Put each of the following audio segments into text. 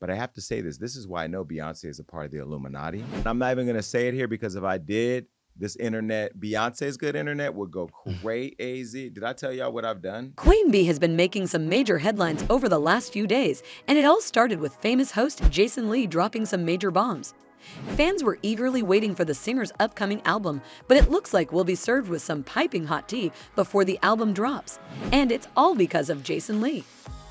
But I have to say this. This is why I know Beyonce is a part of the Illuminati. I'm not even going to say it here because if I did, this internet, Beyonce's good internet, would go crazy. Did I tell y'all what I've done? Queen Bee has been making some major headlines over the last few days, and it all started with famous host Jason Lee dropping some major bombs. Fans were eagerly waiting for the singer's upcoming album, but it looks like we'll be served with some piping hot tea before the album drops. And it's all because of Jason Lee.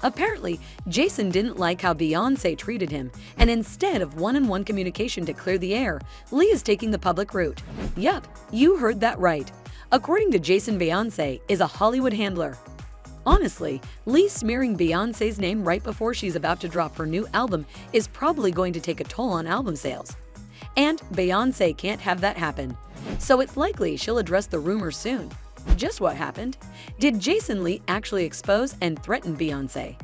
Apparently, Jason didn't like how Beyonce treated him, and instead of one-on-one communication to clear the air, Lee is taking the public route. Yup, you heard that right. According to Jason, Beyonce is a Hollywood handler. Honestly, Lee smearing Beyonce's name right before she's about to drop her new album is probably going to take a toll on album sales. And Beyonce can't have that happen. So it's likely she'll address the rumors soon. Just what happened? Did Jason Lee actually expose and threaten Beyonce?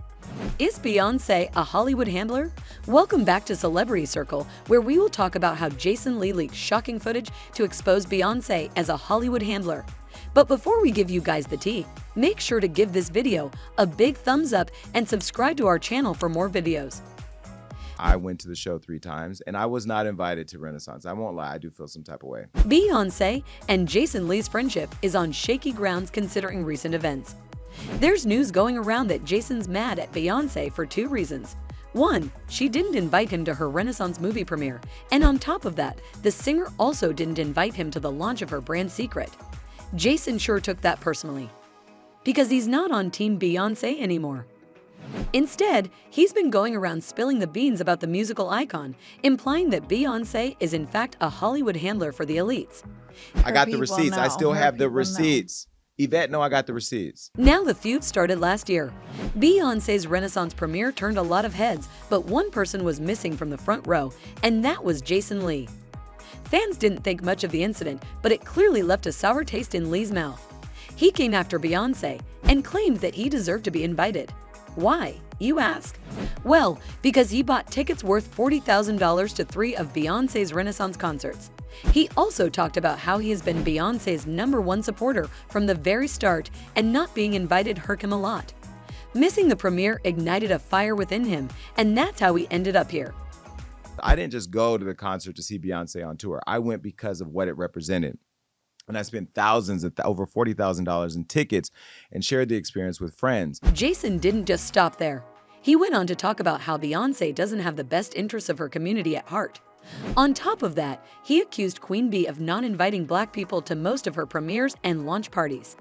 Is Beyonce a Hollywood handler? Welcome back to Celebrity Circle, where we will talk about how Jason Lee leaked shocking footage to expose Beyonce as a Hollywood handler. But before we give you guys the tea, make sure to give this video a big thumbs up and subscribe to our channel for more videos. I went to the show 3 times, and I was not invited to Renaissance. I won't lie, I do feel some type of way. Beyonce and Jason Lee's friendship is on shaky grounds considering recent events. There's news going around that Jason's mad at Beyonce for 2 reasons. 1, she didn't invite him to her Renaissance movie premiere, and on top of that, the singer also didn't invite him to the launch of her brand Secret. Jason sure took that personally, because he's not on Team Beyonce anymore. Instead, he's been going around spilling the beans about the musical icon, implying that Beyonce is in fact a Hollywood handler for the elites. I got the receipts. I still have the receipts. Yvette, no, I got the receipts. Now the feud started last year. Beyonce's Renaissance premiere turned a lot of heads, but one person was missing from the front row, and that was Jason Lee. Fans didn't think much of the incident, but it clearly left a sour taste in Lee's mouth. He came after Beyonce and claimed that he deserved to be invited. Why, you ask? Well, because he bought tickets worth $40,000 to 3 of Beyonce's Renaissance concerts. He also talked about how he has been Beyonce's #1 supporter from the very start, and not being invited hurt him a lot. Missing the premiere ignited a fire within him, and that's how he ended up here. I didn't just go to the concert to see Beyonce on tour. I went because of what it represented. And I spent thousands, over $40,000 in tickets, and shared the experience with friends. Jason didn't just stop there. He went on to talk about how Beyonce doesn't have the best interests of her community at heart. On top of that, he accused Queen Bee of not inviting Black people to most of her premieres and launch parties.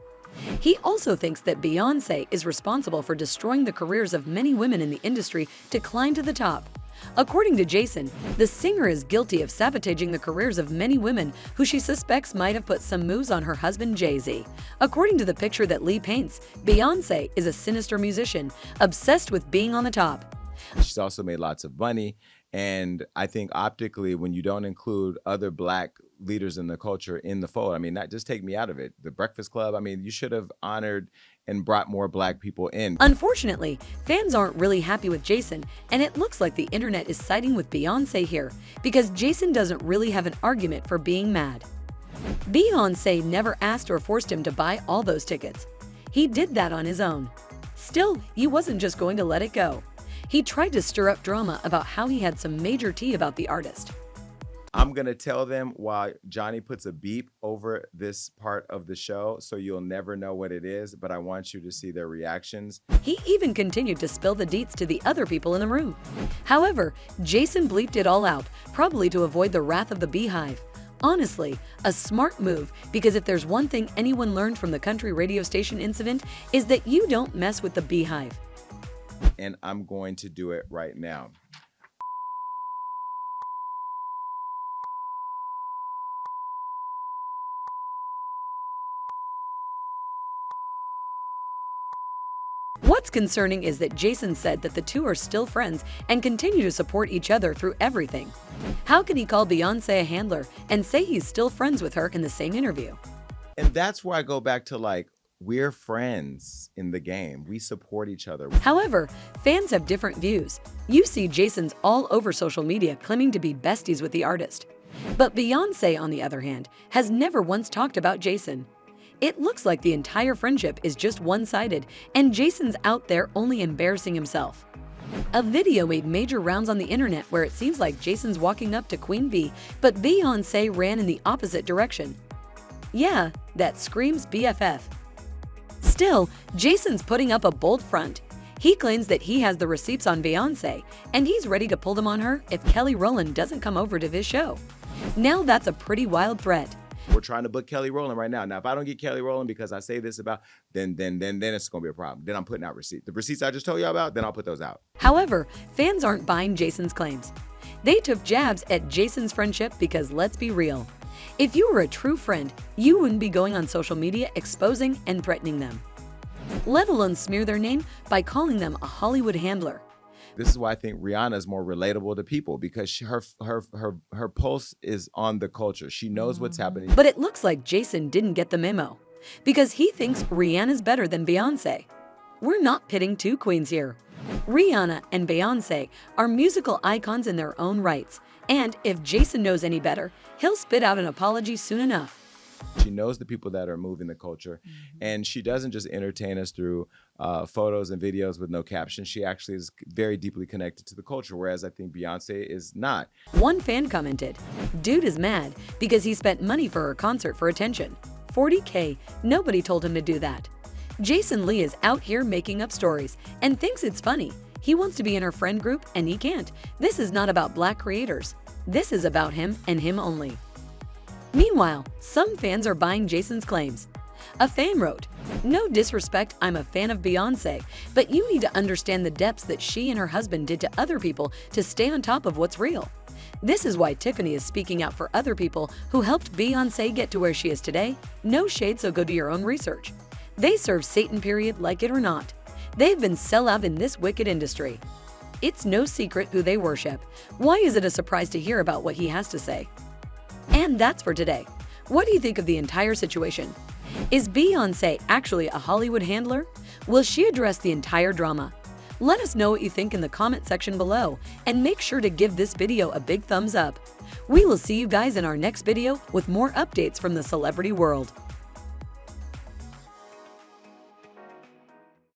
He also thinks that Beyonce is responsible for destroying the careers of many women in the industry to climb to the top. According to Jason, the singer is guilty of sabotaging the careers of many women who she suspects might have put some moves on her husband Jay-Z. According to the picture that Lee paints, Beyonce is a sinister musician, obsessed with being on the top. She's also made lots of money, and I think optically, when you don't include other Black leaders in the culture in the fold, I mean, not just take me out of it. The Breakfast Club, I mean, you should have honored and brought more Black people in. Unfortunately, fans aren't really happy with Jason, and it looks like the internet is siding with Beyonce here, because Jason doesn't really have an argument for being mad. Beyonce never asked or forced him to buy all those tickets. He did that on his own. Still, he wasn't just going to let it go. He tried to stir up drama about how he had some major tea about the artist. I'm going to tell them while Johnny puts a beep over this part of the show, so you'll never know what it is, but I want you to see their reactions. He even continued to spill the deets to the other people in the room. However, Jason bleeped it all out, probably to avoid the wrath of the Beehive. Honestly, a smart move, because if there's one thing anyone learned from the country radio station incident, is that you don't mess with the Beehive. And I'm going to do it right now. What's concerning is that Jason said that the two are still friends and continue to support each other through everything. How can he call Beyonce a handler and say he's still friends with her in the same interview? And that's where I go back to, like, we're friends in the game. We support each other. However, fans have different views. You see Jason's all over social media claiming to be besties with the artist. But Beyonce, on the other hand, has never once talked about Jason. It looks like the entire friendship is just one-sided, and Jason's out there only embarrassing himself. A video made major rounds on the internet where it seems like Jason's walking up to Queen Bee, but Beyonce ran in the opposite direction. Yeah, that screams BFF. Still, Jason's putting up a bold front. He claims that he has the receipts on Beyonce, and he's ready to pull them on her if Kelly Rowland doesn't come over to his show. Now that's a pretty wild threat. We're trying to book Kelly Rowland right now. Now, if I don't get Kelly Rowland because I say this about, then it's gonna be a problem. Then I'm putting out receipts. The receipts I just told you about, then I'll put those out. However, fans aren't buying Jason's claims. They took jabs at Jason's friendship because let's be real. If you were a true friend, you wouldn't be going on social media exposing and threatening them, let alone smear their name by calling them a Hollywood handler. This is why I think Rihanna is more relatable to people, because her pulse is on the culture. She knows what's happening. But it looks like Jason didn't get the memo, because he thinks Rihanna's better than Beyonce. We're not pitting two queens here. Rihanna and Beyonce are musical icons in their own rights, and if Jason knows any better, he'll spit out an apology soon enough. She knows the people that are moving the culture, and she doesn't just entertain us through photos and videos with no caption. She actually is very deeply connected to the culture, whereas I think Beyonce is not. One fan commented, "Dude is mad because he spent money for her concert for attention. $40K, nobody told him to do that." Jason Lee is out here making up stories and thinks it's funny. He wants to be in her friend group and he can't. This is not about black creators. This is about him and him only. Meanwhile, some fans are buying Jason's claims. A fan wrote, "No disrespect, I'm a fan of Beyonce, but you need to understand the depths that she and her husband did to other people to stay on top of what's real. This is why Tiffany is speaking out for other people who helped Beyonce get to where she is today. No shade, so go do your own research. They serve Satan, period, like it or not. They've been sellout in this wicked industry. It's no secret who they worship. Why is it a surprise to hear about what he has to say?" And that's for today. What do you think of the entire situation? Is Beyonce actually a Hollywood handler? Will she address the entire drama? Let us know what you think in the comment section below, and make sure to give this video a big thumbs up. We will see you guys in our next video with more updates from the celebrity world.